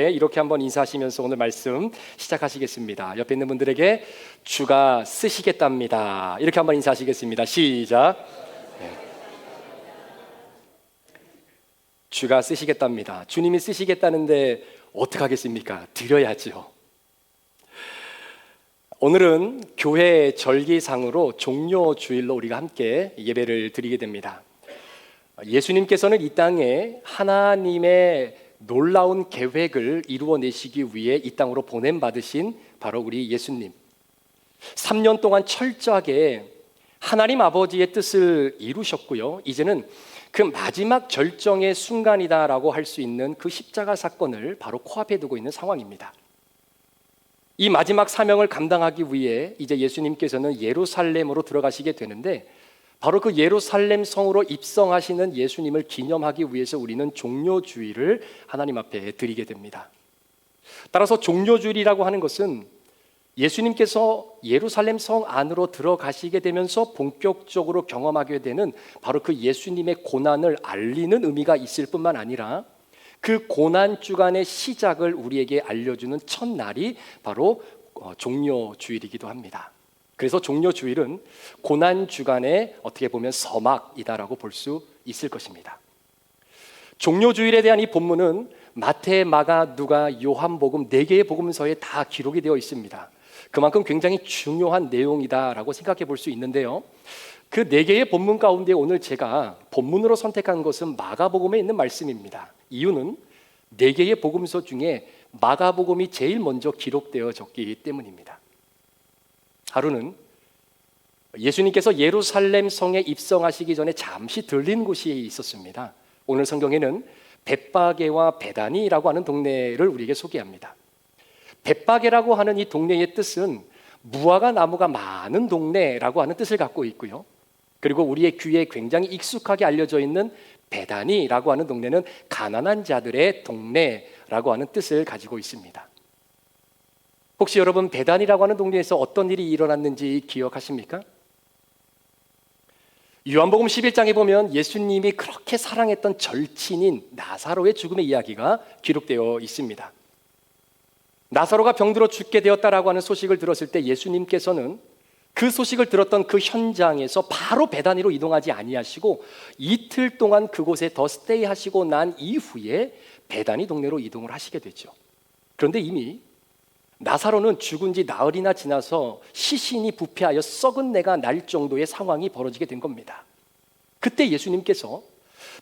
이렇게 한번 인사하시면서 오늘 말씀 시작하시겠습니다. 옆에 있는 분들에게 주가 쓰시겠답니다. 이렇게 한번 인사하시겠습니다. 시작. 네. 주가 쓰시겠답니다. 주님이 쓰시겠다는데 어떡하겠습니까? 드려야죠. 오늘은 교회 절기상으로 종료주일로 우리가 함께 예배를 드리게 됩니다. 예수님께서는 이 땅에 하나님의 놀라운 계획을 이루어내시기 위해 이 땅으로 보냄받으신 바로 우리 예수님, 3년 동안 철저하게 하나님 아버지의 뜻을 이루셨고요, 이제는 그 마지막 절정의 순간이다라고 할 수 있는 그 십자가 사건을 바로 코앞에 두고 있는 상황입니다. 이 마지막 사명을 감당하기 위해 이제 예수님께서는 예루살렘으로 들어가시게 되는데, 바로 그 예루살렘 성으로 입성하시는 예수님을 기념하기 위해서 우리는 종료주일을 하나님 앞에 드리게 됩니다. 따라서 종료주일이라고 하는 것은 예수님께서 예루살렘 성 안으로 들어가시게 되면서 본격적으로 경험하게 되는 바로 그 예수님의 고난을 알리는 의미가 있을 뿐만 아니라 그 고난 주간의 시작을 우리에게 알려주는 첫날이 바로 종료주일이기도 합니다. 그래서 종료주일은 고난주간의 어떻게 보면 서막이다라고 볼 수 있을 것입니다. 종료주일에 대한 이 본문은 마태, 마가, 누가, 요한복음 4개의 복음서에 다 기록이 되어 있습니다. 그만큼 굉장히 중요한 내용이다라고 생각해 볼 수 있는데요, 그 4개의 본문 가운데 오늘 제가 본문으로 선택한 것은 마가복음에 있는 말씀입니다. 이유는 4개의 복음서 중에 마가복음이 제일 먼저 기록되어졌기 때문입니다. 하루는 예수님께서 예루살렘 성에 입성하시기 전에 잠시 들린 곳이 있었습니다. 오늘 성경에는 벳바게와 베다니라고 하는 동네를 우리에게 소개합니다. 벳바게라고 하는 이 동네의 뜻은 무화과 나무가 많은 동네라고 하는 뜻을 갖고 있고요, 그리고 우리의 귀에 굉장히 익숙하게 알려져 있는 베다니라고 하는 동네는 가난한 자들의 동네라고 하는 뜻을 가지고 있습니다. 혹시 여러분 베단이라고 하는 동네에서 어떤 일이 일어났는지 기억하십니까? 요한복음 11장에 보면 예수님이 그렇게 사랑했던 절친인 나사로의 죽음의 이야기가 기록되어 있습니다. 나사로가 병들어 죽게 되었다라고 하는 소식을 들었을 때 예수님께서는 그 소식을 들었던 그 현장에서 바로 베다니로 이동하지 아니하시고 이틀 동안 그곳에 더 스테이하시고 난 이후에 베다니 동네로 이동을 하시게 되죠. 그런데 이미 나사로는 죽은 지 나흘이나 지나서 시신이 부패하여 썩은 내가 날 정도의 상황이 벌어지게 된 겁니다. 그때 예수님께서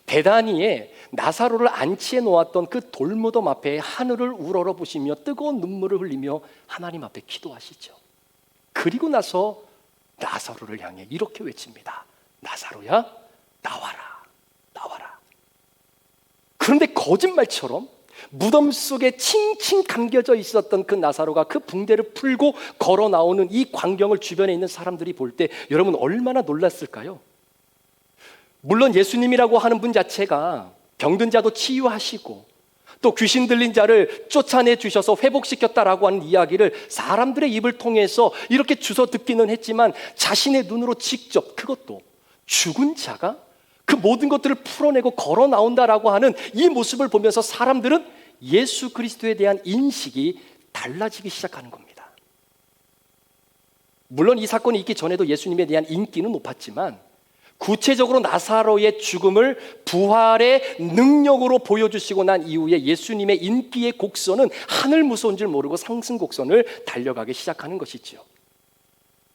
베다니에 나사로를 안치해 놓았던 그 돌무덤 앞에 하늘을 우러러보시며 뜨거운 눈물을 흘리며 하나님 앞에 기도하시죠. 그리고 나서 나사로를 향해 이렇게 외칩니다. 나사로야, 나와라, 나와라. 그런데 거짓말처럼 무덤 속에 칭칭 감겨져 있었던 그 나사로가 그 붕대를 풀고 걸어 나오는 이 광경을 주변에 있는 사람들이 볼 때 여러분 얼마나 놀랐을까요? 물론 예수님이라고 하는 분 자체가 병든 자도 치유하시고 또 귀신 들린 자를 쫓아내 주셔서 회복시켰다라고 하는 이야기를 사람들의 입을 통해서 이렇게 주워 듣기는 했지만 자신의 눈으로 직접, 그것도 죽은 자가 그 모든 것들을 풀어내고 걸어 나온다라고 하는 이 모습을 보면서 사람들은 예수 그리스도에 대한 인식이 달라지기 시작하는 겁니다. 물론 이 사건이 있기 전에도 예수님에 대한 인기는 높았지만 구체적으로 나사로의 죽음을 부활의 능력으로 보여주시고 난 이후에 예수님의 인기의 곡선은 하늘 무서운 줄 모르고 상승 곡선을 달려가기 시작하는 것이죠.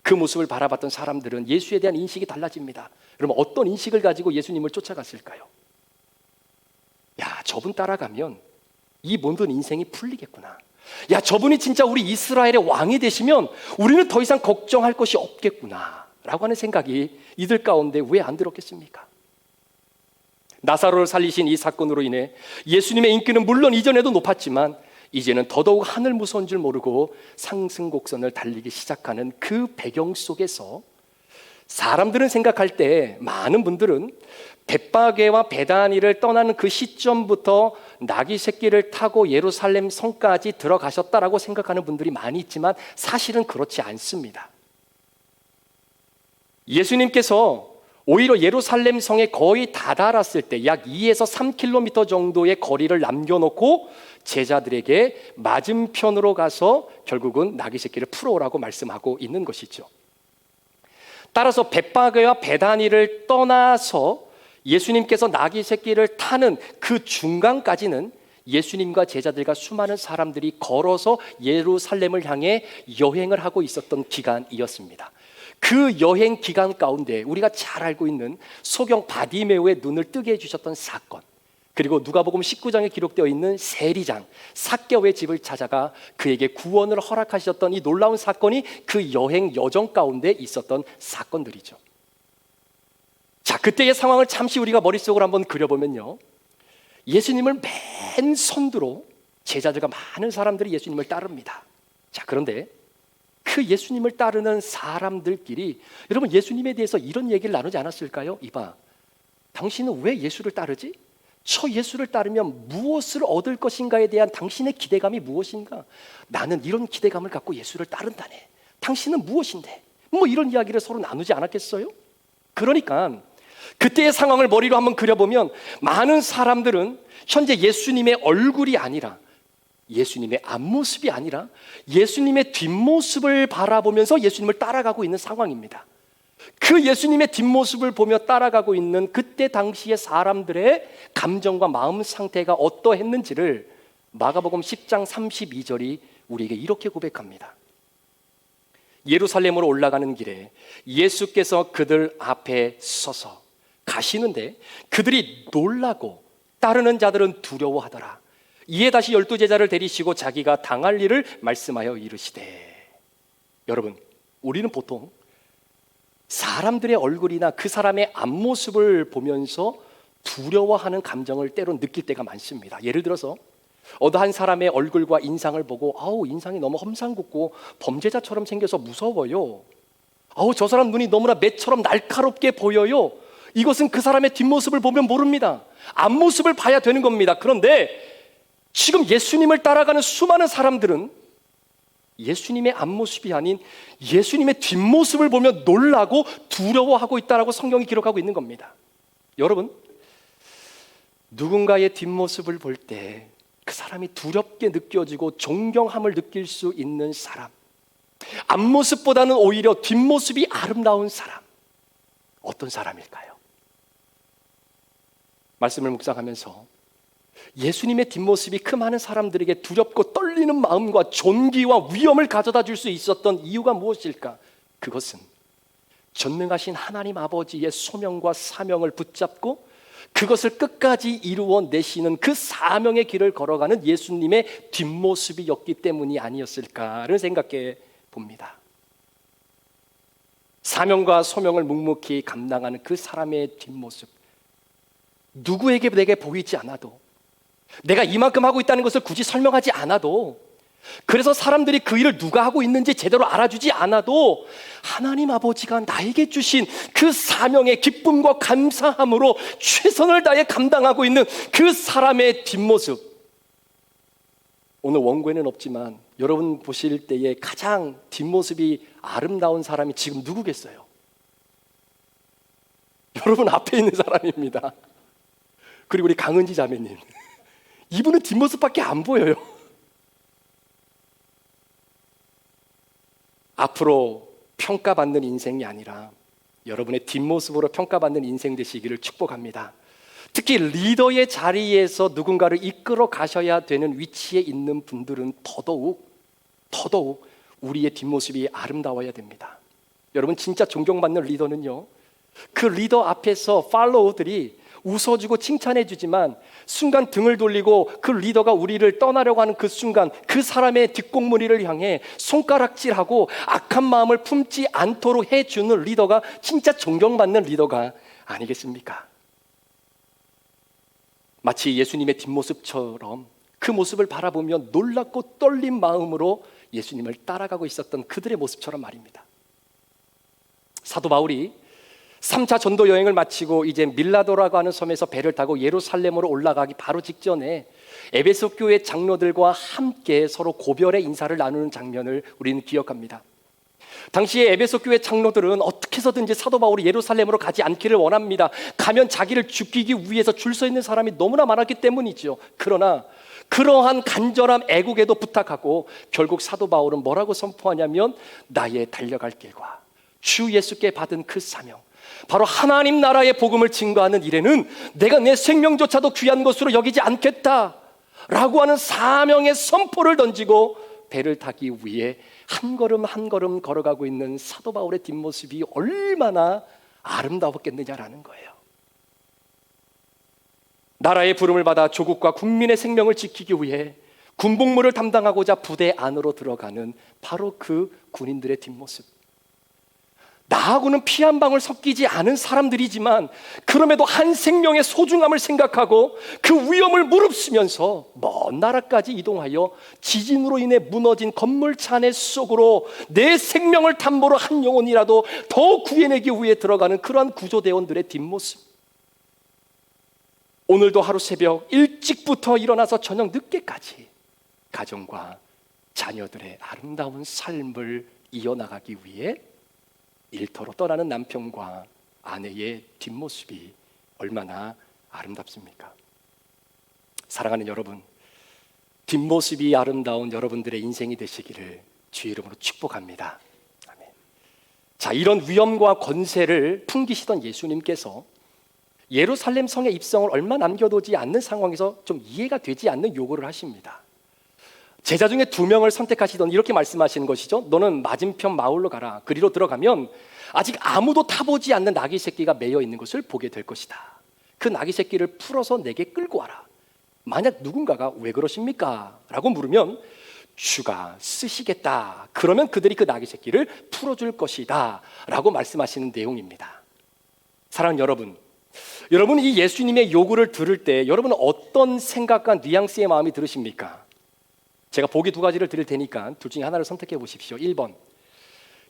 그 모습을 바라봤던 사람들은 예수에 대한 인식이 달라집니다. 그럼 어떤 인식을 가지고 예수님을 쫓아갔을까요? 야, 저분 따라가면 이 모든 인생이 풀리겠구나. 야, 저분이 진짜 우리 이스라엘의 왕이 되시면 우리는 더 이상 걱정할 것이 없겠구나 라고 하는 생각이 이들 가운데 왜 안 들었겠습니까? 나사로를 살리신 이 사건으로 인해 예수님의 인기는 물론 이전에도 높았지만 이제는 더더욱 하늘 무서운 줄 모르고 상승곡선을 달리기 시작하는 그 배경 속에서 사람들은 생각할 때 많은 분들은 벳바게와 베다니를 떠나는 그 시점부터 나귀 새끼를 타고 예루살렘 성까지 들어가셨다라고 생각하는 분들이 많이 있지만 사실은 그렇지 않습니다. 예수님께서 오히려 예루살렘 성에 거의 다다랐을 때 약 2에서 3km 정도의 거리를 남겨놓고 제자들에게 맞은편으로 가서 결국은 나귀 새끼를 풀어오라고 말씀하고 있는 것이죠. 따라서 벳바게와 베다니를 떠나서 예수님께서 나귀 새끼를 타는 그 중간까지는 예수님과 제자들과 수많은 사람들이 걸어서 예루살렘을 향해 여행을 하고 있었던 기간이었습니다. 그 여행 기간 가운데 우리가 잘 알고 있는 소경 바디메오의 눈을 뜨게 해주셨던 사건, 그리고 누가복음 19장에 기록되어 있는 세리장 삭개오의 집을 찾아가 그에게 구원을 허락하셨던 이 놀라운 사건이 그 여행 여정 가운데 있었던 사건들이죠. 자, 그때의 상황을 잠시 우리가 머릿속으로 한번 그려보면요, 예수님을 맨 선두로 제자들과 많은 사람들이 예수님을 따릅니다. 자, 그런데 그 예수님을 따르는 사람들끼리 여러분 예수님에 대해서 이런 얘기를 나누지 않았을까요? 이봐, 당신은 왜 예수를 따르지? 저 예수를 따르면 무엇을 얻을 것인가에 대한 당신의 기대감이 무엇인가? 나는 이런 기대감을 갖고 예수를 따른다네. 당신은 무엇인데? 뭐 이런 이야기를 서로 나누지 않았겠어요? 그러니까 그때의 상황을 머리로 한번 그려보면 많은 사람들은 현재 예수님의 얼굴이 아니라, 예수님의 앞모습이 아니라 예수님의 뒷모습을 바라보면서 예수님을 따라가고 있는 상황입니다. 그 예수님의 뒷모습을 보며 따라가고 있는 그때 당시의 사람들의 감정과 마음 상태가 어떠했는지를 마가복음 10장 32절이 우리에게 이렇게 고백합니다. 예루살렘으로 올라가는 길에 예수께서 그들 앞에 서서 가시는데 그들이 놀라고 따르는 자들은 두려워하더라. 이에 다시 12제자를 데리시고 자기가 당할 일을 말씀하여 이르시되. 여러분, 우리는 보통 사람들의 얼굴이나 그 사람의 앞모습을 보면서 두려워하는 감정을 때론 느낄 때가 많습니다. 예를 들어서 어느 한 사람의 얼굴과 인상을 보고 아우, 인상이 너무 험상궂고 범죄자처럼 생겨서 무서워요. 아우, 저 사람 눈이 너무나 매처럼 날카롭게 보여요. 이것은 그 사람의 뒷모습을 보면 모릅니다. 앞모습을 봐야 되는 겁니다. 그런데 지금 예수님을 따라가는 수많은 사람들은 예수님의 앞모습이 아닌 예수님의 뒷모습을 보며 놀라고 두려워하고 있다라고 성경이 기록하고 있는 겁니다. 여러분, 누군가의 뒷모습을 볼 때 그 사람이 두렵게 느껴지고 존경함을 느낄 수 있는 사람, 앞모습보다는 오히려 뒷모습이 아름다운 사람, 어떤 사람일까요? 말씀을 묵상하면서 예수님의 뒷모습이 그 많은 사람들에게 두렵고 떨리는 마음과 존귀와 위엄을 가져다 줄 수 있었던 이유가 무엇일까? 그것은 전능하신 하나님 아버지의 소명과 사명을 붙잡고 그것을 끝까지 이루어 내시는 그 사명의 길을 걸어가는 예수님의 뒷모습이었기 때문이 아니었을까를 생각해 봅니다. 사명과 소명을 묵묵히 감당하는 그 사람의 뒷모습, 누구에게 내게 보이지 않아도, 내가 이만큼 하고 있다는 것을 굳이 설명하지 않아도, 그래서 사람들이 그 일을 누가 하고 있는지 제대로 알아주지 않아도 하나님 아버지가 나에게 주신 그 사명의 기쁨과 감사함으로 최선을 다해 감당하고 있는 그 사람의 뒷모습, 오늘 원고에는 없지만 여러분 보실 때에 가장 뒷모습이 아름다운 사람이 지금 누구겠어요? 여러분 앞에 있는 사람입니다. 그리고 우리 강은지 자매님, 이분은 뒷모습밖에 안 보여요. 앞으로 평가받는 인생이 아니라 여러분의 뒷모습으로 평가받는 인생 되시기를 축복합니다. 특히 리더의 자리에서 누군가를 이끌어 가셔야 되는 위치에 있는 분들은 더더욱 우리의 뒷모습이 아름다워야 됩니다. 여러분, 진짜 존경받는 리더는요, 그 리더 앞에서 팔로우들이 웃어주고 칭찬해주지만 순간 등을 돌리고 그 리더가 우리를 떠나려고 하는 그 순간 그 사람의 뒷공무니를 향해 손가락질하고 악한 마음을 품지 않도록 해주는 리더가 진짜 존경받는 리더가 아니겠습니까? 마치 예수님의 뒷모습처럼 그 모습을 바라보며 놀랍고 떨린 마음으로 예수님을 따라가고 있었던 그들의 모습처럼 말입니다. 사도 바울이 3차 전도 여행을 마치고 이제 밀라도라고 하는 섬에서 배를 타고 예루살렘으로 올라가기 바로 직전에 에베소 교회 장로들과 함께 서로 고별의 인사를 나누는 장면을 우리는 기억합니다. 당시에 에베소 교회 장로들은 어떻게 해서든지 사도 바울이 예루살렘으로 가지 않기를 원합니다. 가면 자기를 죽이기 위해서 줄 서 있는 사람이 너무나 많았기 때문이죠. 그러나 그러한 간절한 애국에도 부탁하고 결국 사도 바울은 뭐라고 선포하냐면 나의 달려갈 길과 주 예수께 받은 그 사명, 바로 하나님 나라의 복음을 증거하는 일에는 내가 내 생명조차도 귀한 것으로 여기지 않겠다 라고 하는 사명의 선포를 던지고 배를 타기 위해 한 걸음 한 걸음 걸어가고 있는 사도 바울의 뒷모습이 얼마나 아름다웠겠느냐라는 거예요. 나라의 부름을 받아 조국과 국민의 생명을 지키기 위해 군복무를 담당하고자 부대 안으로 들어가는 바로 그 군인들의 뒷모습. 나하고는 피 한 방울 섞이지 않은 사람들이지만 그럼에도 한 생명의 소중함을 생각하고 그 위험을 무릅쓰면서 먼 나라까지 이동하여 지진으로 인해 무너진 건물 잔해 속으로 내 생명을 담보로 한 영혼이라도 더 구해내기 위해 들어가는 그러한 구조대원들의 뒷모습. 오늘도 하루 새벽 일찍부터 일어나서 저녁 늦게까지 가정과 자녀들의 아름다운 삶을 이어나가기 위해 일터로 떠나는 남편과 아내의 뒷모습이 얼마나 아름답습니까? 사랑하는 여러분, 뒷모습이 아름다운 여러분들의 인생이 되시기를 주의 이름으로 축복합니다. 아멘. 자, 이런 위엄과 권세를 풍기시던 예수님께서 예루살렘 성에 입성을 얼마 남겨두지 않는 상황에서 좀 이해가 되지 않는 요구를 하십니다. 제자 중에 2명을 선택하시더니 이렇게 말씀하시는 것이죠. 너는 맞은편 마을로 가라. 그리로 들어가면 아직 아무도 타보지 않는 나귀 새끼가 매여 있는 것을 보게 될 것이다. 그 나귀 새끼를 풀어서 내게 끌고 와라. 만약 누군가가 왜 그러십니까? 라고 물으면 주가 쓰시겠다. 그러면 그들이 그 나귀 새끼를 풀어줄 것이다 라고 말씀하시는 내용입니다. 사랑하는 여러분, 여러분 이 예수님의 요구를 들을 때 여러분은 어떤 생각과 뉘앙스의 마음이 들으십니까? 제가 보기 2가지를 드릴 테니까 둘 중에 하나를 선택해 보십시오. 1번,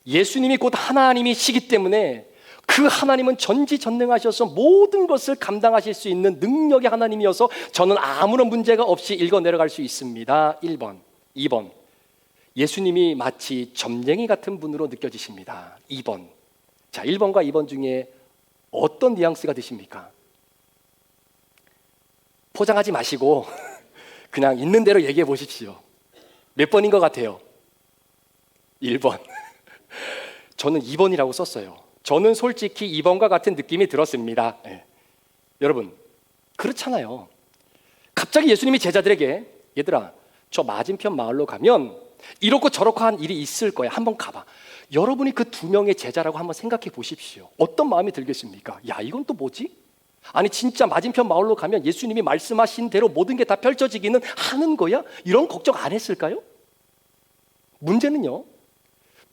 예수님이 곧 하나님이시기 때문에 그 하나님은 전지전능하셔서 모든 것을 감당하실 수 있는 능력의 하나님이어서 저는 아무런 문제가 없이 읽어 내려갈 수 있습니다. 1번. 2번, 예수님이 마치 점쟁이 같은 분으로 느껴지십니다. 2번. 자, 1번과 2번 중에 어떤 뉘앙스가 드십니까? 포장하지 마시고 그냥 있는 대로 얘기해 보십시오. 몇 번인 것 같아요? 1번. 저는 2번이라고 썼어요. 저는 솔직히 2번과 같은 느낌이 들었습니다. 네. 여러분, 그렇잖아요. 갑자기 예수님이 제자들에게 얘들아, 저 맞은편 마을로 가면 이렇고 저렇고 한 일이 있을 거야. 한번 가봐. 여러분이 그 2명의 제자라고 한번 생각해 보십시오. 어떤 마음이 들겠습니까? 야, 이건 또 뭐지? 아니 진짜 맞은편 마을로 가면 예수님이 말씀하신 대로 모든 게 다 펼쳐지기는 하는 거야? 이런 걱정 안 했을까요? 문제는요,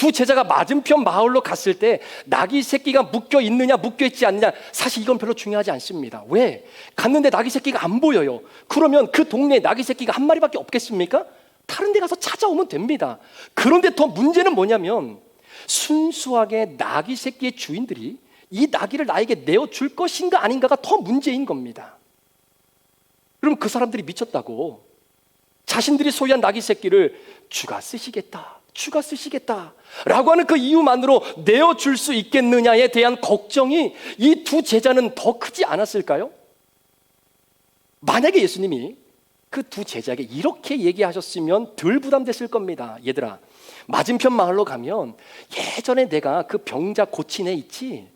2 제자가 맞은편 마을로 갔을 때 나귀 새끼가 묶여 있느냐 묶여 있지 않느냐 사실 이건 별로 중요하지 않습니다. 왜? 갔는데 나귀 새끼가 안 보여요. 그러면 그 동네에 나귀 새끼가 한 마리밖에 없겠습니까? 다른 데 가서 찾아오면 됩니다. 그런데 더 문제는 뭐냐면 순수하게 나귀 새끼의 주인들이 이 나귀를 나에게 내어줄 것인가 아닌가가 더 문제인 겁니다. 그럼 그 사람들이 미쳤다고 자신들이 소유한 나귀 새끼를 주가 쓰시겠다, 주가 쓰시겠다 라고 하는 그 이유만으로 내어줄 수 있겠느냐에 대한 걱정이 이 2 제자는 더 크지 않았을까요? 만약에 예수님이 그 2 제자에게 이렇게 얘기하셨으면 덜 부담됐을 겁니다. 얘들아, 맞은편 마을로 가면 예전에 내가 그 병자 고친 애 있지?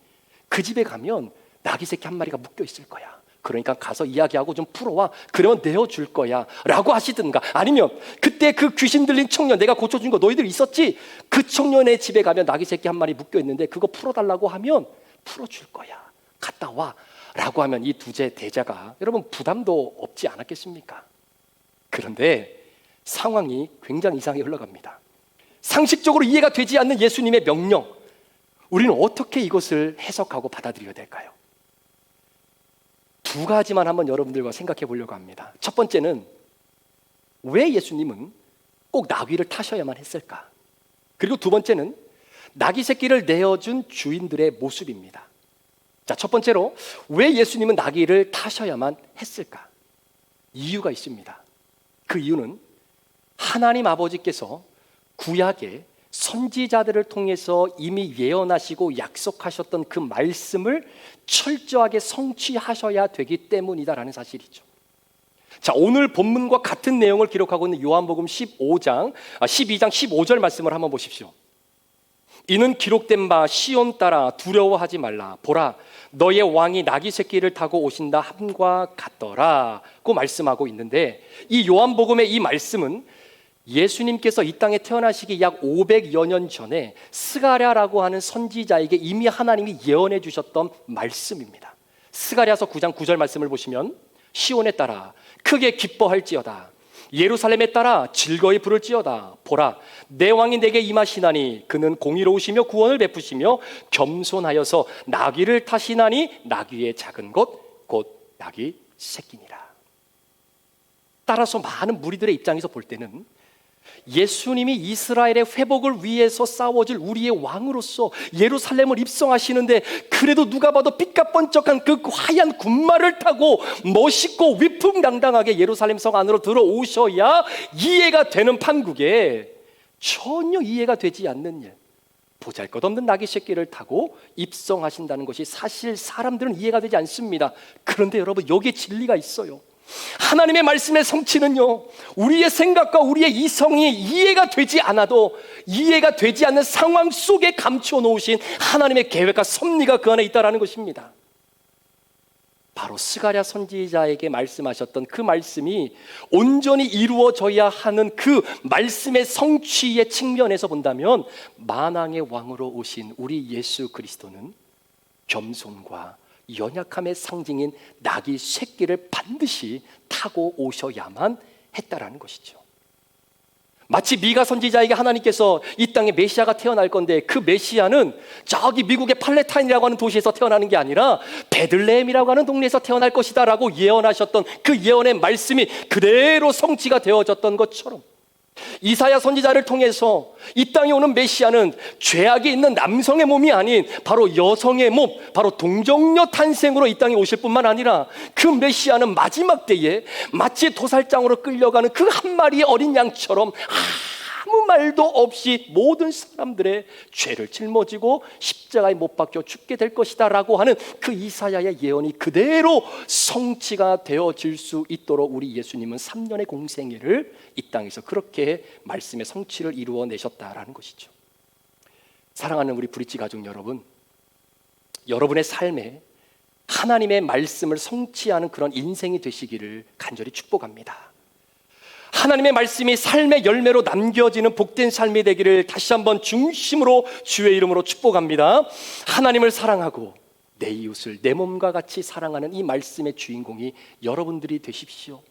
그 집에 가면 나귀 새끼 한 마리가 묶여 있을 거야. 그러니까 가서 이야기하고 좀 풀어와. 그러면 내어줄 거야 라고 하시든가, 아니면 그때 그 귀신 들린 청년 내가 고쳐준 거 너희들 있었지? 그 청년의 집에 가면 나귀 새끼 한 마리 묶여 있는데 그거 풀어달라고 하면 풀어줄 거야. 갔다 와 라고 하면 이 2 대자가 여러분 부담도 없지 않았겠습니까? 그런데 상황이 굉장히 이상하게 흘러갑니다. 상식적으로 이해가 되지 않는 예수님의 명령, 우리는 어떻게 이것을 해석하고 받아들여야 될까요? 2 가지만 한번 여러분들과 생각해 보려고 합니다. 첫 번째는 왜 예수님은 꼭 나귀를 타셔야만 했을까? 그리고 2 번째는 나귀 새끼를 내어준 주인들의 모습입니다. 자, 첫 번째로 왜 예수님은 나귀를 타셔야만 했을까? 이유가 있습니다. 그 이유는 하나님 아버지께서 구약에 선지자들을 통해서 이미 예언하시고 약속하셨던 그 말씀을 철저하게 성취하셔야 되기 때문이다라는 사실이죠. 자, 오늘 본문과 같은 내용을 기록하고 있는 요한복음 12장 15절 말씀을 한번 보십시오. 이는 기록된 바 시온 따라 두려워하지 말라. 보라, 너의 왕이 나귀 새끼를 타고 오신다 함과 같더라고 말씀하고 있는데, 이 요한복음의 이 말씀은 예수님께서 이 땅에 태어나시기 약 500여 년 전에 스가랴라고 하는 선지자에게 이미 하나님이 예언해 주셨던 말씀입니다. 스가랴서 9장 9절 말씀을 보시면, 시온에 따라 크게 기뻐할지어다, 예루살렘에 따라 즐거이 부를지어다. 보라, 내 왕이 내게 임하시나니 그는 공의로우시며 구원을 베푸시며 겸손하여서 나귀를 타시나니 나귀의 작은 것 곧 나귀 새끼니라. 따라서 많은 무리들의 입장에서 볼 때는 예수님이 이스라엘의 회복을 위해서 싸워줄 우리의 왕으로서 예루살렘을 입성하시는데, 그래도 누가 봐도 삐까번쩍한 그 하얀 군마를 타고 멋있고 위풍당당하게 예루살렘 성 안으로 들어오셔야 이해가 되는 판국에 전혀 이해가 되지 않는 일, 보잘것없는 나귀 새끼를 타고 입성하신다는 것이 사실 사람들은 이해가 되지 않습니다. 그런데 여러분, 여기에 진리가 있어요. 하나님의 말씀의 성취는요, 우리의 생각과 우리의 이성이 이해가 되지 않아도 이해가 되지 않는 상황 속에 감추어 놓으신 하나님의 계획과 섭리가 그 안에 있다는 것입니다. 바로 스가랴 선지자에게 말씀하셨던 그 말씀이 온전히 이루어져야 하는 그 말씀의 성취의 측면에서 본다면, 만왕의 왕으로 오신 우리 예수 그리스도는 겸손과 연약함의 상징인 나귀 새끼를 반드시 타고 오셔야만 했다라는 것이죠. 마치 미가 선지자에게 하나님께서 이 땅에 메시아가 태어날 건데, 그 메시아는 저기 미국의 팔레타인이라고 하는 도시에서 태어나는 게 아니라 베들레헴이라고 하는 동네에서 태어날 것이다 라고 예언하셨던 그 예언의 말씀이 그대로 성취가 되어졌던 것처럼, 이사야 선지자를 통해서 이 땅에 오는 메시아는 죄악이 있는 남성의 몸이 아닌 바로 여성의 몸, 바로 동정녀 탄생으로 이 땅에 오실 뿐만 아니라, 그 메시아는 마지막 때에 마치 도살장으로 끌려가는 그 한 마리의 어린 양처럼 아무 말도 없이 모든 사람들의 죄를 짊어지고 십자가에 못 박혀 죽게 될 것이다 라고 하는 그 이사야의 예언이 그대로 성취가 되어질 수 있도록 우리 예수님은 3년의 공생애를 이 땅에서 그렇게 말씀의 성취를 이루어내셨다라는 것이죠. 사랑하는 우리 브릿지 가족 여러분, 여러분의 삶에 하나님의 말씀을 성취하는 그런 인생이 되시기를 간절히 축복합니다. 하나님의 말씀이 삶의 열매로 남겨지는 복된 삶이 되기를 다시 한번 중심으로 주의 이름으로 축복합니다. 하나님을 사랑하고 내 이웃을 내 몸과 같이 사랑하는 이 말씀의 주인공이 여러분들이 되십시오.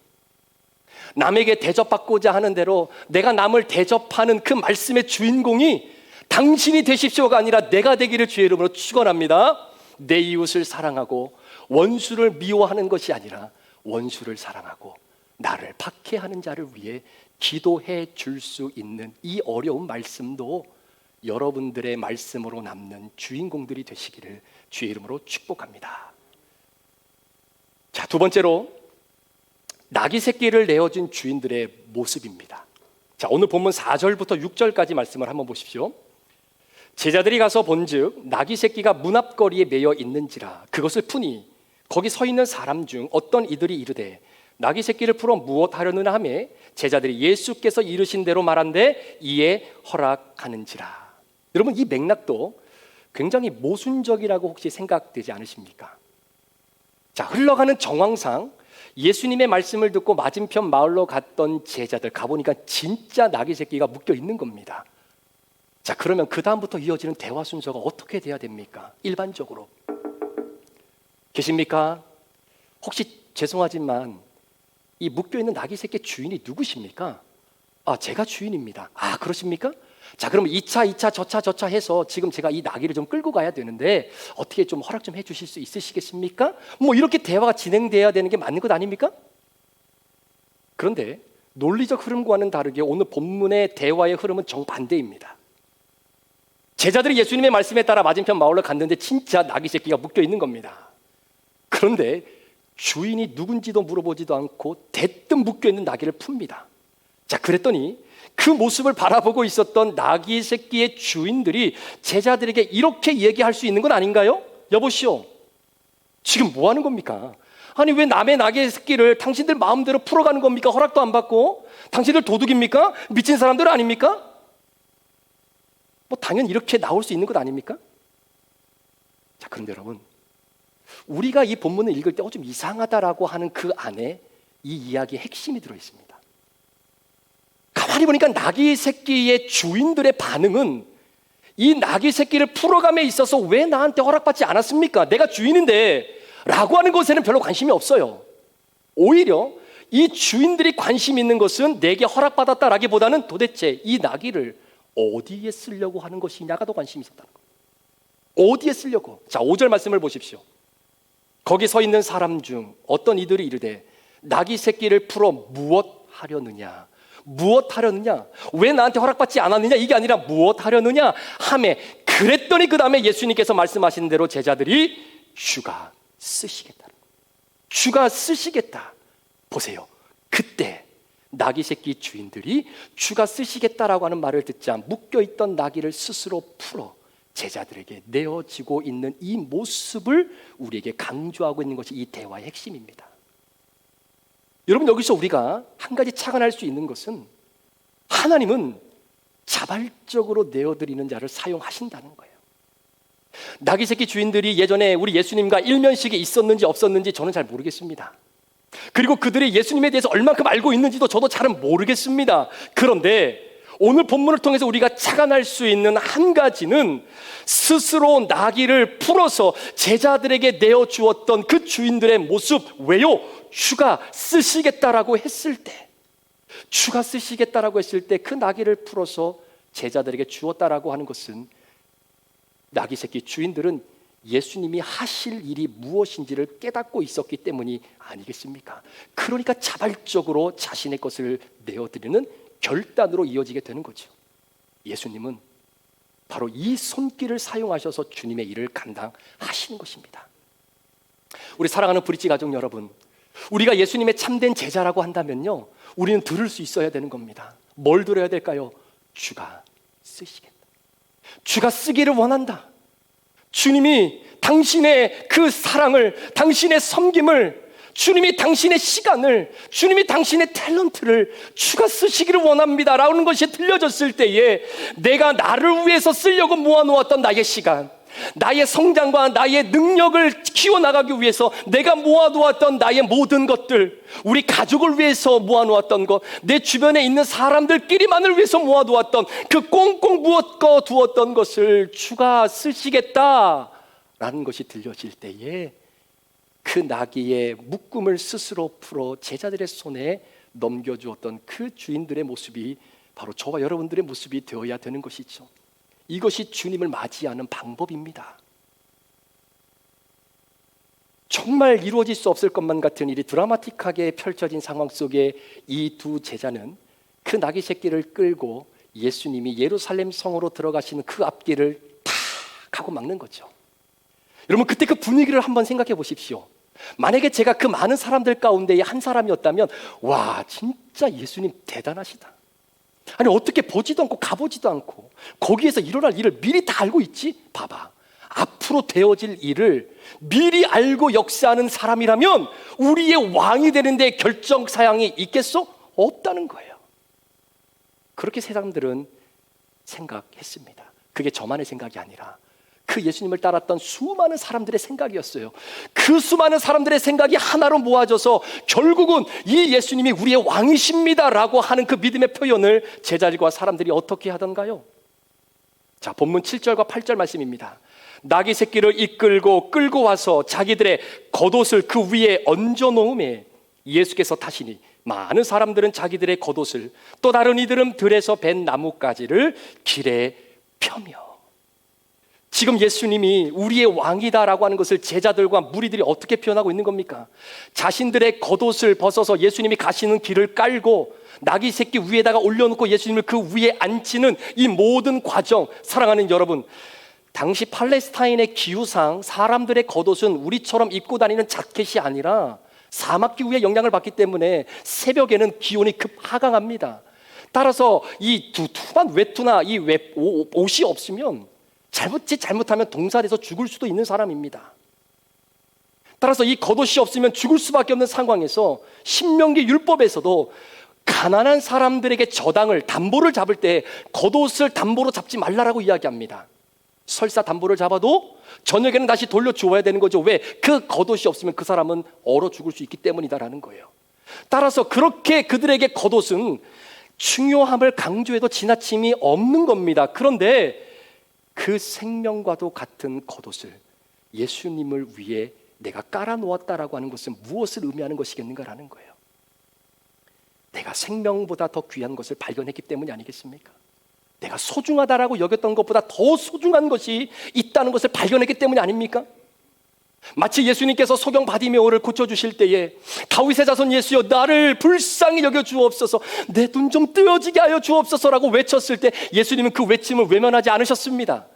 남에게 대접받고자 하는 대로 내가 남을 대접하는 그 말씀의 주인공이 당신이 되십시오가 아니라 내가 되기를 주의 이름으로 축원합니다. 내 이웃을 사랑하고 원수를 미워하는 것이 아니라 원수를 사랑하고 나를 박해하는 자를 위해 기도해 줄 수 있는 이 어려운 말씀도 여러분들의 말씀으로 남는 주인공들이 되시기를 주의 이름으로 축복합니다. 자, 두 번째로 나귀 새끼를 내어준 주인들의 모습입니다. 자, 오늘 본문 4절부터 6절까지 말씀을 한번 보십시오. 제자들이 가서 본즉 나귀 새끼가 문 앞거리에 매여 있는지라 그것을 푸니 거기 서 있는 사람 중 어떤 이들이 이르되 나귀 새끼를 풀어 무엇 하려느냐 하매 제자들이 예수께서 이르신 대로 말한데 이에 허락하는지라. 여러분, 이 맥락도 굉장히 모순적이라고 혹시 생각되지 않으십니까? 자, 흘러가는 정황상 예수님의 말씀을 듣고 맞은편 마을로 갔던 제자들 가보니까 진짜 나귀 새끼가 묶여 있는 겁니다. 자, 그러면 그 다음부터 이어지는 대화 순서가 어떻게 돼야 됩니까? 일반적으로 계십니까? 혹시 죄송하지만 이 묶여있는 나귀 새끼 주인이 누구십니까? 아, 제가 주인입니다. 아, 그러십니까? 자, 그럼 2차, 저차 해서 지금 제가 이 나귀를 좀 끌고 가야 되는데 어떻게 좀 허락 좀 해주실 수 있으시겠습니까? 뭐 이렇게 대화가 진행돼야 되는 게 맞는 것 아닙니까? 그런데 논리적 흐름과는 다르게 오늘 본문의 대화의 흐름은 정반대입니다. 제자들이 예수님의 말씀에 따라 맞은편 마을로 갔는데 진짜 나귀 새끼가 묶여 있는 겁니다. 그런데 주인이 누군지도 물어보지도 않고 대뜸 묶여있는 나귀를 풉니다. 자, 그랬더니 그 모습을 바라보고 있었던 나귀 새끼의 주인들이 제자들에게 이렇게 얘기할 수 있는 건 아닌가요? 여보시오, 지금 뭐 하는 겁니까? 아니 왜 남의 낙의 새끼를 당신들 마음대로 풀어가는 겁니까? 허락도 안 받고. 당신들 도둑입니까? 미친 사람들 아닙니까? 뭐 당연히 이렇게 나올 수 있는 것 아닙니까? 자, 그런데 여러분, 우리가 이 본문을 읽을 때 좀 이상하다라고 하는 그 안에 이 이야기의 핵심이 들어있습니다. 가만히 보니까 나귀 새끼의 주인들의 반응은 이 나귀 새끼를 풀어감에 있어서 왜 나한테 허락받지 않았습니까? 내가 주인인데 라고 하는 것에는 별로 관심이 없어요. 오히려 이 주인들이 관심 있는 것은 내게 허락받았다라기보다는 도대체 이 나귀를 어디에 쓰려고 하는 것이냐가 더 관심이 있었다는 거예요. 어디에 쓰려고? 자, 5절 말씀을 보십시오. 거기 서 있는 사람 중 어떤 이들이 이르되 나귀 새끼를 풀어 무엇 하려느냐? 무엇 하려느냐? 왜 나한테 허락받지 않았느냐? 이게 아니라 무엇 하려느냐? 하매 그랬더니 그 다음에 예수님께서 말씀하신 대로 제자들이 주가 쓰시겠다. 주가 쓰시겠다. 보세요. 그때 나귀 새끼 주인들이 주가 쓰시겠다라고 하는 말을 듣자 묶여있던 나귀를 스스로 풀어 제자들에게 내어지고 있는 이 모습을 우리에게 강조하고 있는 것이 이 대화의 핵심입니다. 여러분, 여기서 우리가 한 가지 착안할 수 있는 것은 하나님은 자발적으로 내어드리는 자를 사용하신다는 거예요. 나귀 새끼 주인들이 예전에 우리 예수님과 일면식이 있었는지 없었는지 저는 잘 모르겠습니다. 그리고 그들이 예수님에 대해서 얼만큼 알고 있는지도 저도 잘은 모르겠습니다. 그런데 오늘 본문을 통해서 우리가 착안할 수 있는 한 가지는 스스로 나귀를 풀어서 제자들에게 내어주었던 그 주인들의 모습. 왜요? 주가 쓰시겠다라고 했을 때, 주가 쓰시겠다라고 했을 때 그 나귀를 풀어서 제자들에게 주었다라고 하는 것은 나귀 새끼 주인들은 예수님이 하실 일이 무엇인지를 깨닫고 있었기 때문이 아니겠습니까? 그러니까 자발적으로 자신의 것을 내어드리는 결단으로 이어지게 되는 거죠. 예수님은 바로 이 손길을 사용하셔서 주님의 일을 감당하시는 것입니다. 우리 사랑하는 브릿지 가족 여러분, 우리가 예수님의 참된 제자라고 한다면요, 우리는 들을 수 있어야 되는 겁니다. 뭘 들어야 될까요? 주가 쓰시겠다. 주가 쓰기를 원한다. 주님이 당신의 그 사랑을, 당신의 섬김을, 주님이 당신의 시간을, 주님이 당신의 탤런트를 주가 쓰시기를 원합니다 라는 것이 들려졌을 때에 내가 나를 위해서 쓰려고 모아놓았던 나의 시간, 나의 성장과 나의 능력을 키워나가기 위해서 내가 모아두었던 나의 모든 것들, 우리 가족을 위해서 모아놓았던 것, 내 주변에 있는 사람들끼리만을 위해서 모아두었던 그 꽁꽁 부어두었던 것을 주가 쓰시겠다라는 것이 들려질 때에 그 나귀의 묶음을 스스로 풀어 제자들의 손에 넘겨주었던 그 주인들의 모습이 바로 저와 여러분들의 모습이 되어야 되는 것이죠. 이것이 주님을 맞이하는 방법입니다. 정말 이루어질 수 없을 것만 같은 일이 드라마틱하게 펼쳐진 상황 속에 이 두 제자는 그 나귀 새끼를 끌고 예수님이 예루살렘 성으로 들어가시는 그 앞길을 탁 하고 막는 거죠. 여러분, 그때 그 분위기를 한번 생각해 보십시오. 만약에 제가 그 많은 사람들 가운데의 한 사람이었다면, 와, 진짜 예수님 대단하시다. 아니, 어떻게 보지도 않고 가보지도 않고 거기에서 일어날 일을 미리 다 알고 있지? 봐봐, 앞으로 되어질 일을 미리 알고 역사하는 사람이라면 우리의 왕이 되는데 결정사항이 있겠어? 없다는 거예요. 그렇게 사람들은 생각했습니다. 그게 저만의 생각이 아니라 그 예수님을 따랐던 수많은 사람들의 생각이었어요. 그 수많은 사람들의 생각이 하나로 모아져서 결국은 이 예수님이 우리의 왕이십니다 라고 하는 그 믿음의 표현을 제자들과 사람들이 어떻게 하던가요? 자, 본문 7절과 8절 말씀입니다. 나귀 새끼를 이끌고 끌고 와서 자기들의 겉옷을 그 위에 얹어 놓음에 예수께서 타시니 많은 사람들은 자기들의 겉옷을, 또 다른 이들은 들에서 벤 나뭇가지를 길에 펴며. 지금 예수님이 우리의 왕이다라고 하는 것을 제자들과 무리들이 어떻게 표현하고 있는 겁니까? 자신들의 겉옷을 벗어서 예수님이 가시는 길을 깔고 나귀 새끼 위에다가 올려놓고 예수님을 그 위에 앉히는 이 모든 과정, 사랑하는 여러분, 당시 팔레스타인의 기후상 사람들의 겉옷은 우리처럼 입고 다니는 자켓이 아니라 사막 기후의 영향을 받기 때문에 새벽에는 기온이 급 하강합니다. 따라서 이 두툼한 외투나 이 옷이 없으면 잘못하면 동살해서 죽을 수도 있는 사람입니다. 따라서 이 겉옷이 없으면 죽을 수밖에 없는 상황에서 신명기 율법에서도 가난한 사람들에게 저당을, 담보를 잡을 때 겉옷을 담보로 잡지 말라라고 이야기합니다. 설사 담보를 잡아도 저녁에는 다시 돌려주어야 되는 거죠. 왜? 그 겉옷이 없으면 그 사람은 얼어 죽을 수 있기 때문이다라는 거예요. 따라서 그렇게 그들에게 겉옷은 중요함을 강조해도 지나침이 없는 겁니다. 그런데 그 생명과도 같은 겉옷을 예수님을 위해 내가 깔아놓았다라고 하는 것은 무엇을 의미하는 것이겠는가라는 거예요. 내가 생명보다 더 귀한 것을 발견했기 때문이 아니겠습니까? 내가 소중하다라고 여겼던 것보다 더 소중한 것이 있다는 것을 발견했기 때문이 아닙니까? 마치 예수님께서 소경 바디메오를 고쳐주실 때에 다윗의 자손 예수여 나를 불쌍히 여겨주옵소서, 내 눈 좀 뜨어지게 하여 주옵소서라고 외쳤을 때 예수님은 그 외침을 외면하지 않으셨습니다.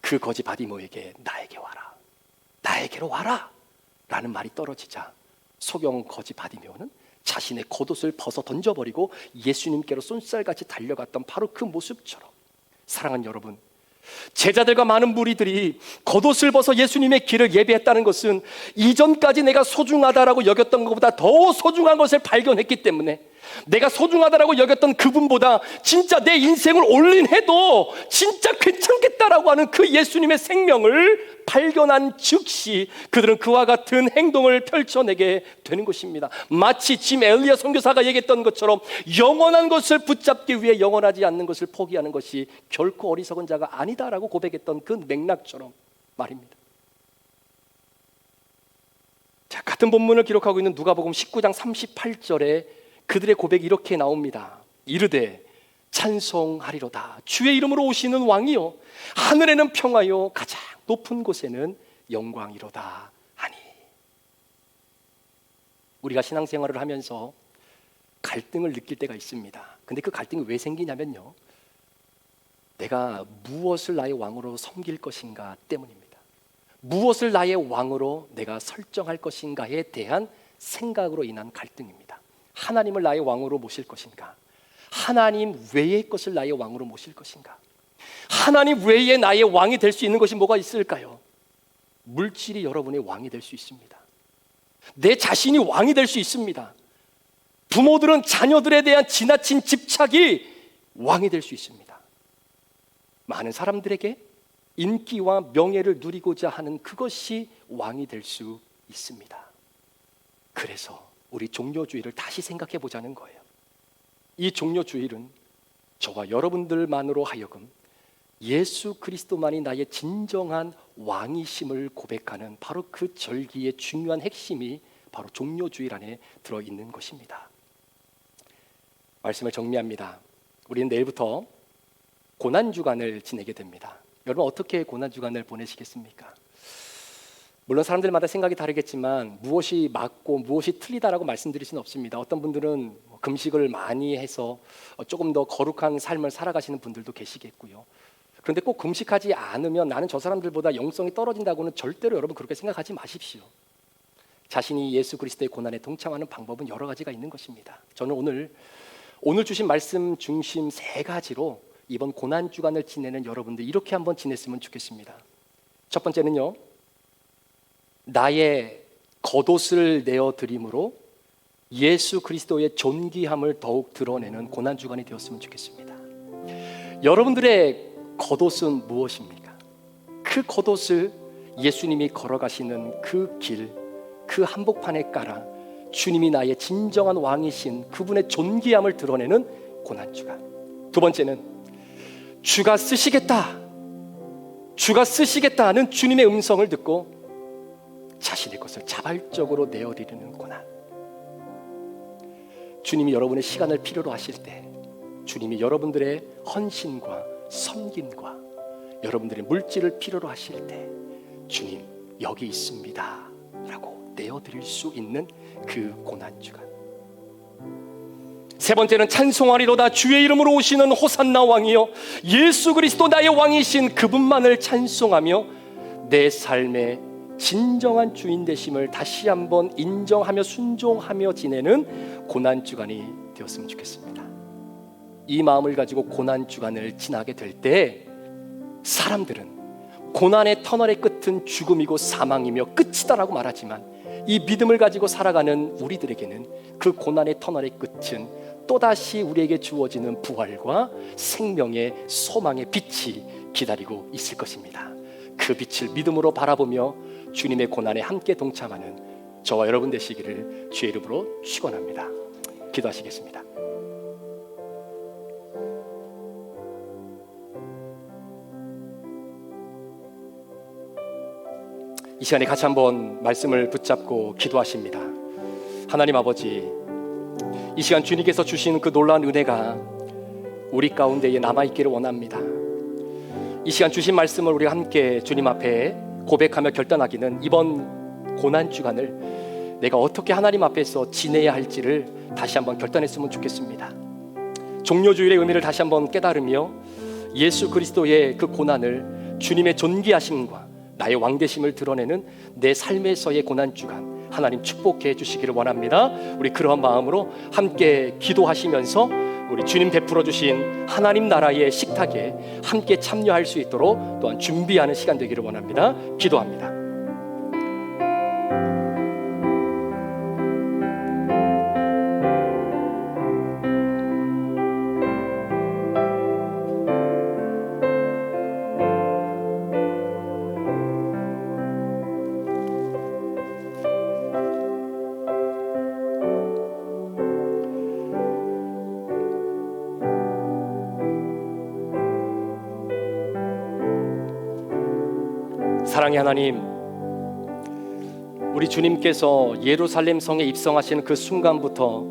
그 거지 바디메오에게 나에게 와라, 나에게로 와라 라는 말이 떨어지자 소경 거지 바디메오는 자신의 겉옷을 벗어 던져버리고 예수님께로 쏜살같이 달려갔던 바로 그 모습처럼, 사랑하는 여러분, 제자들과 많은 무리들이 겉옷을 벗어 예수님의 길을 예배했다는 것은 이전까지 내가 소중하다라고 여겼던 것보다 더 소중한 것을 발견했기 때문에, 내가 소중하다라고 여겼던 그분보다 진짜 내 인생을 올인해도 진짜 괜찮겠다라고 하는 그 예수님의 생명을 발견한 즉시 그들은 그와 같은 행동을 펼쳐내게 되는 것입니다. 마치 짐 엘리어 선교사가 얘기했던 것처럼 영원한 것을 붙잡기 위해 영원하지 않는 것을 포기하는 것이 결코 어리석은 자가 아니다라고 고백했던 그 맥락처럼 말입니다. 자, 같은 본문을 기록하고 있는 누가복음 19장 38절에 그들의 고백이 이렇게 나옵니다. 이르되 찬송하리로다 주의 이름으로 오시는 왕이요 하늘에는 평화요 가장 높은 곳에는 영광이로다 하니. 우리가 신앙생활을 하면서 갈등을 느낄 때가 있습니다. 근데 그 갈등이 왜 생기냐면요, 내가 무엇을 나의 왕으로 섬길 것인가 때문입니다. 무엇을 나의 왕으로 내가 설정할 것인가에 대한 생각으로 인한 갈등입니다. 하나님을 나의 왕으로 모실 것인가, 하나님 외의 것을 나의 왕으로 모실 것인가, 하나님 외에 나의 왕이 될 수 있는 것이 뭐가 있을까요? 물질이 여러분의 왕이 될 수 있습니다. 내 자신이 왕이 될 수 있습니다. 부모들은 자녀들에 대한 지나친 집착이 왕이 될 수 있습니다. 많은 사람들에게 인기와 명예를 누리고자 하는 그것이 왕이 될 수 있습니다. 그래서 우리 종려주의를 다시 생각해 보자는 거예요. 이 종려주의는 저와 여러분들만으로 하여금 예수 그리스도만이 나의 진정한 왕이심을 고백하는 바로 그 절기의 중요한 핵심이 바로 종려주의 안에 들어있는 것입니다. 말씀을 정리합니다. 우리는 내일부터 고난주간을 지내게 됩니다. 여러분 어떻게 고난주간을 보내시겠습니까? 물론 사람들마다 생각이 다르겠지만 무엇이 맞고 무엇이 틀리다라고 말씀드릴 수는 없습니다. 어떤 분들은 금식을 많이 해서 조금 더 거룩한 삶을 살아가시는 분들도 계시겠고요. 그런데 꼭 금식하지 않으면 나는 저 사람들보다 영성이 떨어진다고는 절대로 여러분 그렇게 생각하지 마십시오. 자신이 예수 그리스도의 고난에 동참하는 방법은 여러 가지가 있는 것입니다. 저는 오늘 주신 말씀 중심 3가지로 이번 고난주간을 지내는 여러분들 이렇게 한번 지냈으면 좋겠습니다. 첫 번째는요, 나의 겉옷을 내어드림으로 예수 그리스도의 존귀함을 더욱 드러내는 고난주간이 되었으면 좋겠습니다. 여러분들의 겉옷은 무엇입니까? 그 겉옷을 예수님이 걸어가시는 그 길, 그 한복판에 깔아 주님이 나의 진정한 왕이신 그분의 존귀함을 드러내는 고난주간. 두 번째는 주가 쓰시겠다는 주님의 음성을 듣고 자신의 것을 자발적으로 내어드리는 고난. 주님이 여러분의 시간을 필요로 하실 때, 주님이 여러분들의 헌신과 섬김과 여러분들의 물질을 필요로 하실 때 주님 여기 있습니다 라고 내어드릴 수 있는 그 고난주간. 세 번째는 찬송하리로다 주의 이름으로 오시는 호산나 왕이여 예수 그리스도 나의 왕이신 그분만을 찬송하며 내 삶의 진정한 주인 되심을 다시 한번 인정하며 순종하며 지내는 고난주간이 되었으면 좋겠습니다. 이 마음을 가지고 고난주간을 지나게 될 때 사람들은 고난의 터널의 끝은 죽음이고 사망이며 끝이다라고 말하지만 이 믿음을 가지고 살아가는 우리들에게는 그 고난의 터널의 끝은 또다시 우리에게 주어지는 부활과 생명의 소망의 빛이 기다리고 있을 것입니다. 그 빛을 믿음으로 바라보며 주님의 고난에 함께 동참하는 저와 여러분 되시기를 주의 이름으로 축원합니다. 기도하시겠습니다. 이 시간에 같이 한번 말씀을 붙잡고 기도하십니다. 하나님 아버지, 이 시간 주님께서 주신 그 놀라운 은혜가 우리 가운데에 남아있기를 원합니다. 이 시간 주신 말씀을 우리가 함께 주님 앞에 고백하며 결단하기는 이번 고난주간을 내가 어떻게 하나님 앞에서 지내야 할지를 다시 한번 결단했으면 좋겠습니다. 종료주일의 의미를 다시 한번 깨달으며 예수 그리스도의 그 고난을 주님의 존귀하심과 나의 왕되심을 드러내는 내 삶에서의 고난주간 하나님 축복해 주시기를 원합니다. 우리 그러한 마음으로 함께 기도하시면서 우리 주님 베풀어 주신 하나님 나라의 식탁에 함께 참여할 수 있도록 또한 준비하는 시간 되기를 원합니다. 기도합니다. 사랑의 하나님, 우리 주님께서 예루살렘 성에 입성하시는 그 순간부터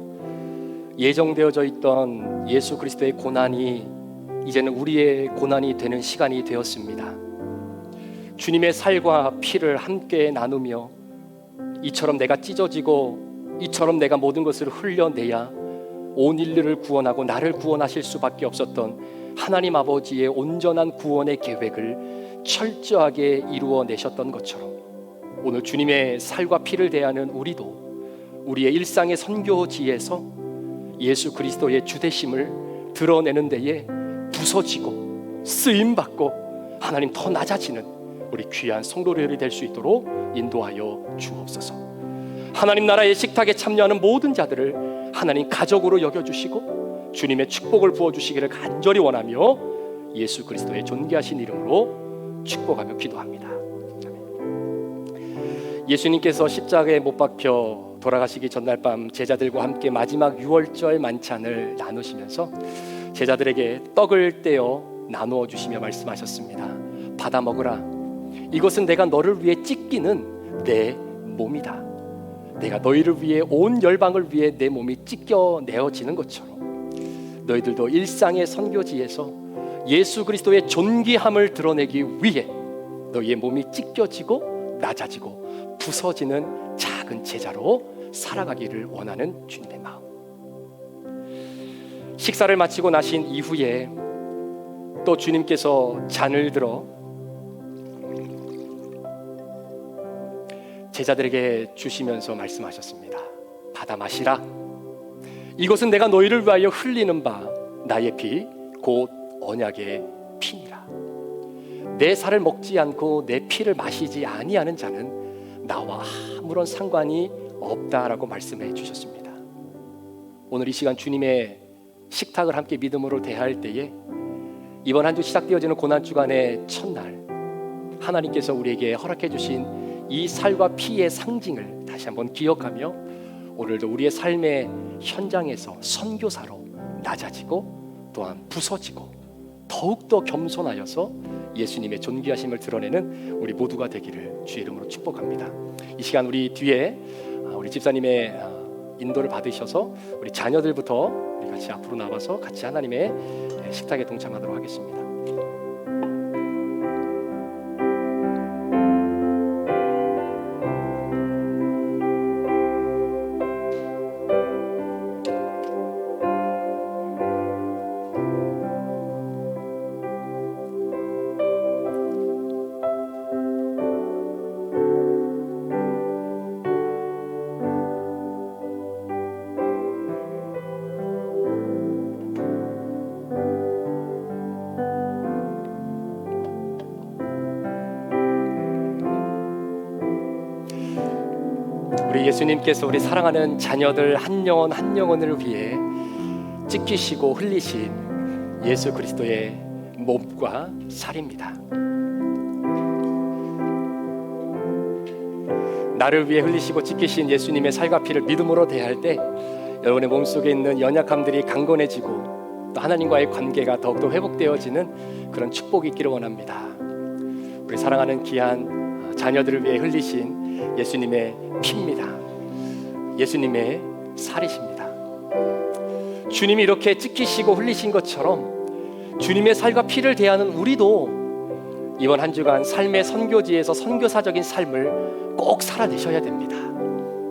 예정되어져 있던 예수 그리스도의 고난이 이제는 우리의 고난이 되는 시간이 되었습니다. 주님의 살과 피를 함께 나누며 이처럼 내가 찢어지고 이처럼 내가 모든 것을 흘려내야 온 인류를 구원하고 나를 구원하실 수밖에 없었던 하나님 아버지의 온전한 구원의 계획을 철저하게 이루어내셨던 것처럼 오늘 주님의 살과 피를 대하는 우리도 우리의 일상의 선교지에서 예수 그리스도의 주되심을 드러내는 데에 부서지고 쓰임받고 하나님 더 낮아지는 우리 귀한 성도들이 될 수 있도록 인도하여 주옵소서. 하나님 나라의 식탁에 참여하는 모든 자들을 하나님 가족으로 여겨주시고 주님의 축복을 부어주시기를 간절히 원하며 예수 그리스도의 존귀하신 이름으로 축복하며 기도합니다. 예수님께서 십자가에 못 박혀 돌아가시기 전날 밤 제자들과 함께 마지막 유월절 만찬을 나누시면서 제자들에게 떡을 떼어 나누어 주시며 말씀하셨습니다. 받아 먹으라. 이것은 내가 너를 위해 찢기는 내 몸이다. 내가 너희를 위해 온 열방을 위해 내 몸이 찢겨내어지는 것처럼 너희들도 일상의 선교지에서 예수 그리스도의 존귀함을 드러내기 위해 너희의 몸이 찢겨지고 낮아지고 부서지는 작은 제자로 살아가기를 원하는 주님의 마음. 식사를 마치고 나신 이후에 또 주님께서 잔을 들어 제자들에게 주시면서 말씀하셨습니다. 받아 마시라. 이것은 내가 너희를 위하여 흘리는 바 나의 피 곧 언약의 피니라. 내 살을 먹지 않고 내 피를 마시지 아니하는 자는 나와 아무런 상관이 없다라고 말씀해 주셨습니다. 오늘 이 시간 주님의 식탁을 함께 믿음으로 대할 때에 이번 한 주 시작되어지는 고난주간의 첫날 하나님께서 우리에게 허락해 주신 이 살과 피의 상징을 다시 한번 기억하며 오늘도 우리의 삶의 현장에서 선교사로 낮아지고 또한 부서지고 더욱더 겸손하여서 예수님의 존귀하심을 드러내는 우리 모두가 되기를 주의 이름으로 축복합니다. 이 시간 우리 뒤에 우리 집사님의 인도를 받으셔서 우리 자녀들부터 우리 같이 앞으로 나와서 같이 하나님의 식탁에 동참하도록 하겠습니다. 우리 예수님께서 우리 사랑하는 자녀들 한 영혼 한 영혼을 위해 찢기시고 흘리신 예수 그리스도의 몸과 살입니다. 나를 위해 흘리시고 찢기신 예수님의 살과 피를 믿음으로 대할 때 여러분의 몸속에 있는 연약함들이 강건해지고 또 하나님과의 관계가 더욱더 회복되어지는 그런 축복이 있기를 원합니다. 우리 사랑하는 귀한 자녀들을 위해 흘리신 예수님의 피입니다. 예수님의 살이십니다. 주님이 이렇게 찢기시고 흘리신 것처럼 주님의 살과 피를 대하는 우리도 이번 한 주간 삶의 선교지에서 선교사적인 삶을 꼭 살아내셔야 됩니다.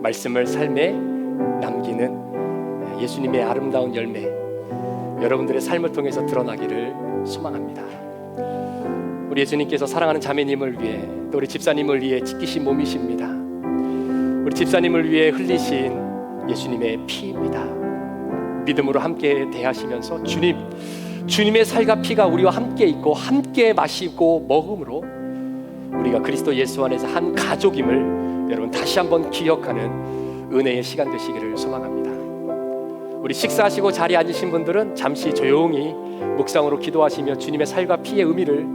말씀을 삶에 남기는 예수님의 아름다운 열매, 여러분들의 삶을 통해서 드러나기를 소망합니다. 우리 예수님께서 사랑하는 자매님을 위해 또 우리 집사님을 위해 찢기신 몸이십니다. 우리 집사님을 위해 흘리신 예수님의 피입니다. 믿음으로 함께 대하시면서 주님의 살과 피가 우리와 함께 있고 함께 마시고 먹음으로 우리가 그리스도 예수 안에서 한 가족임을 여러분 다시 한번 기억하는 은혜의 시간 되시기를 소망합니다. 우리 식사하시고 자리에 앉으신 분들은 잠시 조용히 묵상으로 기도하시며 주님의 살과 피의 의미를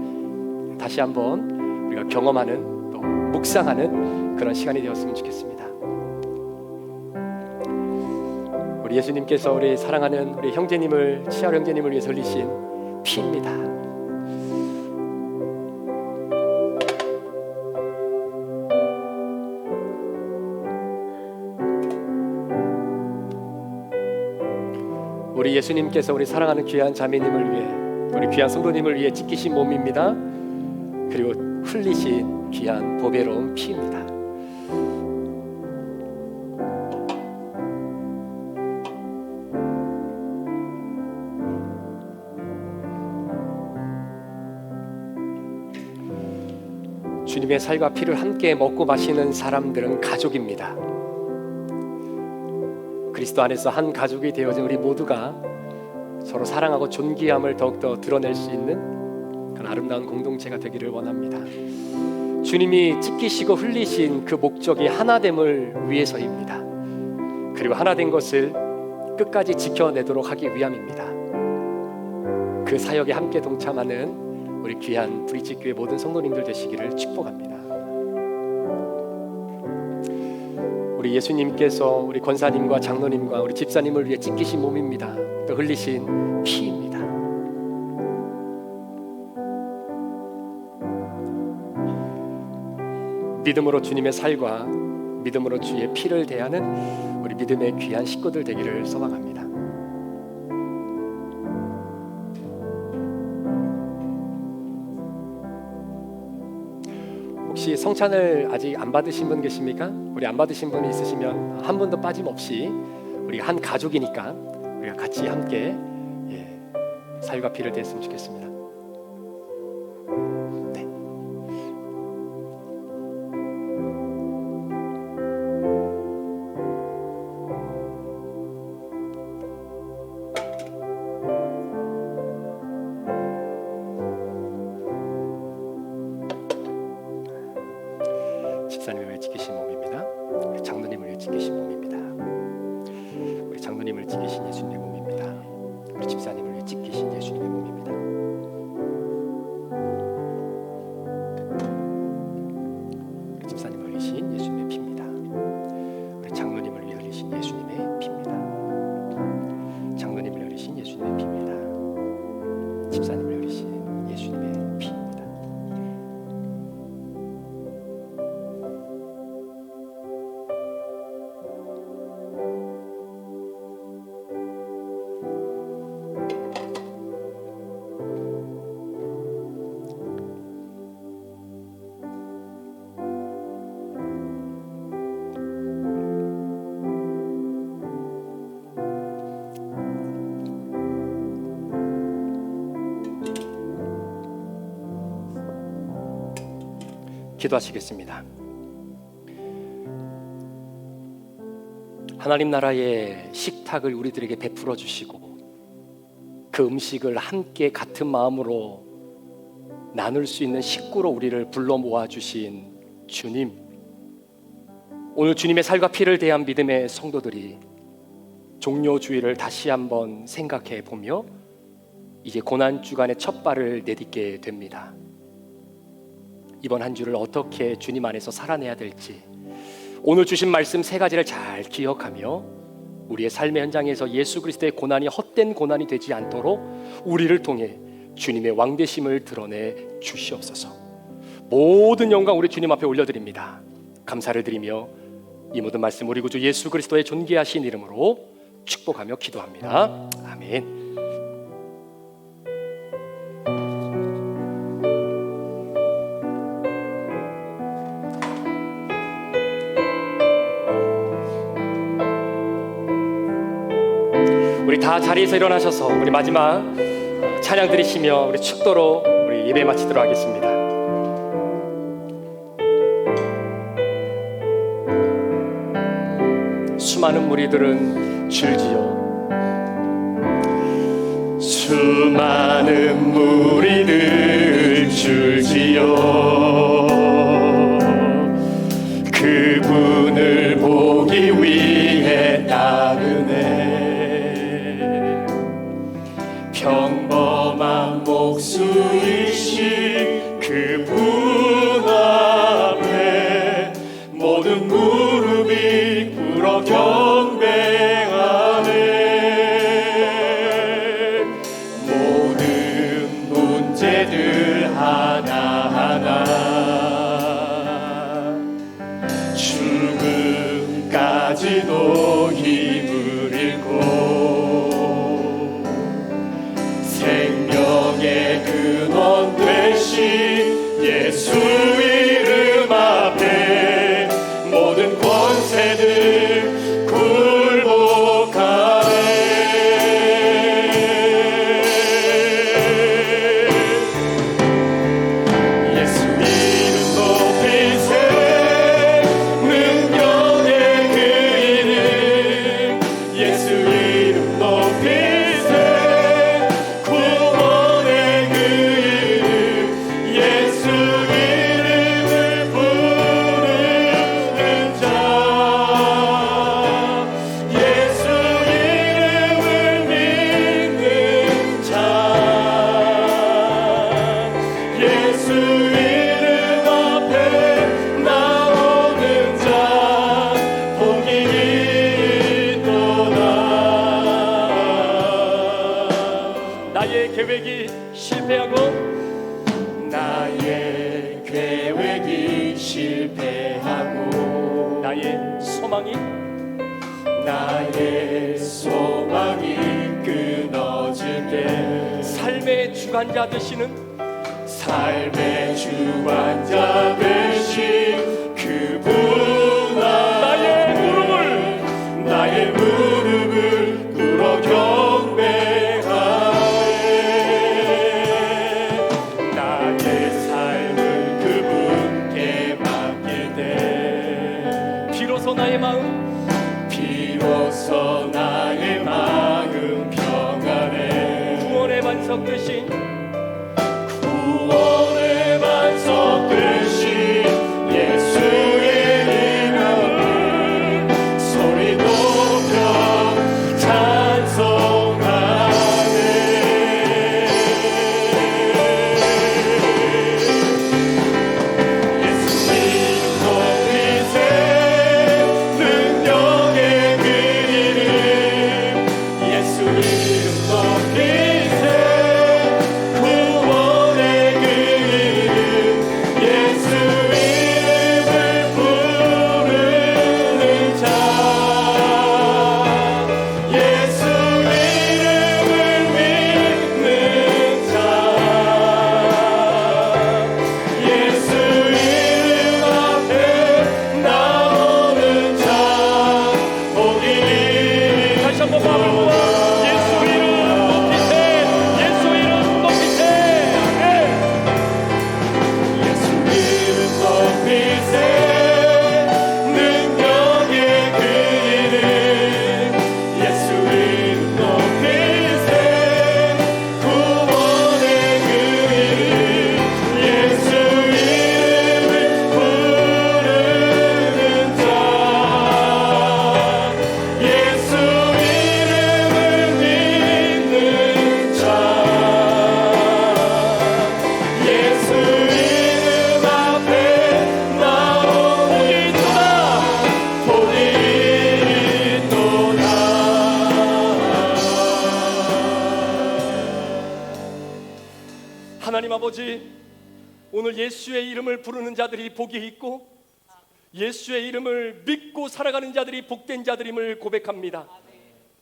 다시 한번 우리가 경험하는 또 묵상하는 그런 시간이 되었으면 좋겠습니다. 우리 예수님께서 우리 사랑하는 우리 형제님을 치아로 형제님을 위해서 흘리신 피입니다. 우리 예수님께서 우리 사랑하는 귀한 자매님을 위해 우리 귀한 성도님을 위해 찢기신 몸입니다. 그리고 흘리신 귀한 보배로운 피입니다. 주님의 살과 피를 함께 먹고 마시는 사람들은 가족입니다. 그리스도 안에서 한 가족이 되어진 우리 모두가 서로 사랑하고 존귀함을 더욱더 드러낼 수 있는 그런 아름다운 공동체가 되기를 원합니다. 주님이 찢기시고 흘리신 그 목적이 하나됨을 위해서입니다. 그리고 하나된 것을 끝까지 지켜내도록 하기 위함입니다. 그 사역에 함께 동참하는 우리 귀한 브릿지교회 모든 성도님들 되시기를 축복합니다. 우리 예수님께서 우리 권사님과 장로님과 우리 집사님을 위해 찢기신 몸입니다. 또 흘리신 피입니다. 믿음으로 주님의 살과 믿음으로 주의 피를 대하는 우리 믿음의 귀한 식구들 되기를 소망합니다. 혹시 성찬을 아직 안 받으신 분 계십니까? 우리 안 받으신 분이 있으시면 한 분도 빠짐없이 우리 한 가족이니까 우리가 같이 함께 살과 피를 대했으면 좋겠습니다. 네. 집사님을 위해 찢기신 몸입니다. 우리 장로님을 위해 찢기신 몸입니다. 우리 장로님을 찢기신 예수님의 몸입니다. 우리 집사님을 위해 찢기신 예수님의 몸입니다. 우리 집사님을 흘리신 예수님의 피입니다. 우리 장로님을 위해 흘리신 예수님의 피입니다. 장로님을 흘리신 예수님의 피입니다. 집사님을 흘리신 예수님의 피입니다. 기도하시겠습니다. 하나님 나라의 식탁을 우리들에게 베풀어 주시고 그 음식을 함께 같은 마음으로 나눌 수 있는 식구로 우리를 불러 모아 주신 주님, 오늘 주님의 살과 피를 대한 믿음의 성도들이 종료주의를 다시 한번 생각해 보며 이제 고난주간의 첫 발을 내딛게 됩니다. 이번 한 주를 어떻게 주님 안에서 살아내야 될지, 오늘 주신 말씀 세 가지를 잘 기억하며 우리의 삶의 현장에서 예수 그리스도의 고난이 헛된 고난이 되지 않도록 우리를 통해 주님의 왕되심을 드러내 주시옵소서. 모든 영광 우리 주님 앞에 올려드립니다. 감사를 드리며 이 모든 말씀 우리 구주 예수 그리스도의 존귀하신 이름으로 축복하며 기도합니다. 아멘. 우리 다 자리에서 일어나셔서 우리 마지막 찬양 드리시며 우리 축도로 우리 예배 마치도록 하겠습니다. 수많은 무리들은 줄지어 수많은 무리들 줄지어 그분을 보기 위해 따르네. 평범한 목수이신 그분 앞에 모든 무릎이 꿇어 경배하네. 모든 문제들 하나하나 죽음까지도 힘을 잃고 생명의 근원 되신 예수 이름 앞에 모든 권세들 굴복하네. 예수 이름 높이세. 능력의 그 이름 예수 이름 높이세. 구원의 그 이름 예수 이름을 부르는 자 예수 이름을 믿는 자 예수 이름 앞에 나오는 자 복이 있도다. 나의 계획이 실패하고 나의 계획이 실패하고 나의 소망이 끊어질 때 삶의 주관자 되시는 그분 나의 무릎을 꿇어 경배하네. 나의 삶을 그분께 맡길 때 비로소 나의 마음 평안해. 구원의 반석 되신 예수의 이름을 소리 높여 찬송하네. 예수 이름 높이세. 능력의 그 이름 예수 이름 높이세. 하나님 아버지, 오늘 예수의 이름을 부르는 자들이 복이 있고 예수의 이름을 믿고 살아가는 자들이 복된 자들임을 고백합니다.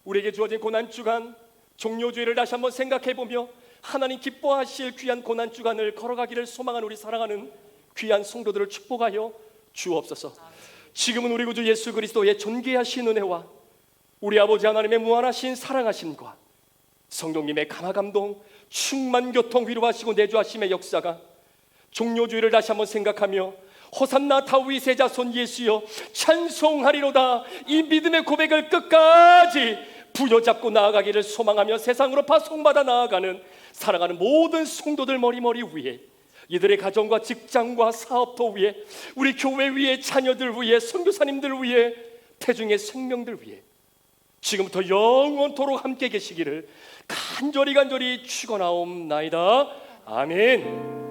우리에게 주어진 고난주간, 종료주일을 다시 한번 생각해보며 하나님 기뻐하실 귀한 고난주간을 걸어가기를 소망하는 우리 사랑하는 귀한 성도들을 축복하여 주옵소서. 지금은 우리 구주 예수 그리스도의 존귀하신 은혜와 우리 아버지 하나님의 무한하신 사랑하심과 성령님의 감화 감동, 충만 교통, 위로하시고 내주하심의 역사가 종료주일을 다시 한번 생각하며 호산나 다윗의 자손 예수여 찬송하리로다, 이 믿음의 고백을 끝까지 부여잡고 나아가기를 소망하며 세상으로 파송받아 나아가는 사랑하는 모든 성도들 머리머리 위에, 이들의 가정과 직장과 사업터 위에, 우리 교회 위에, 자녀들 위에, 선교사님들 위에, 태중의 생명들 위에 지금부터 영원토록 함께 계시기를 간절히 축원하옵나이다. 아멘.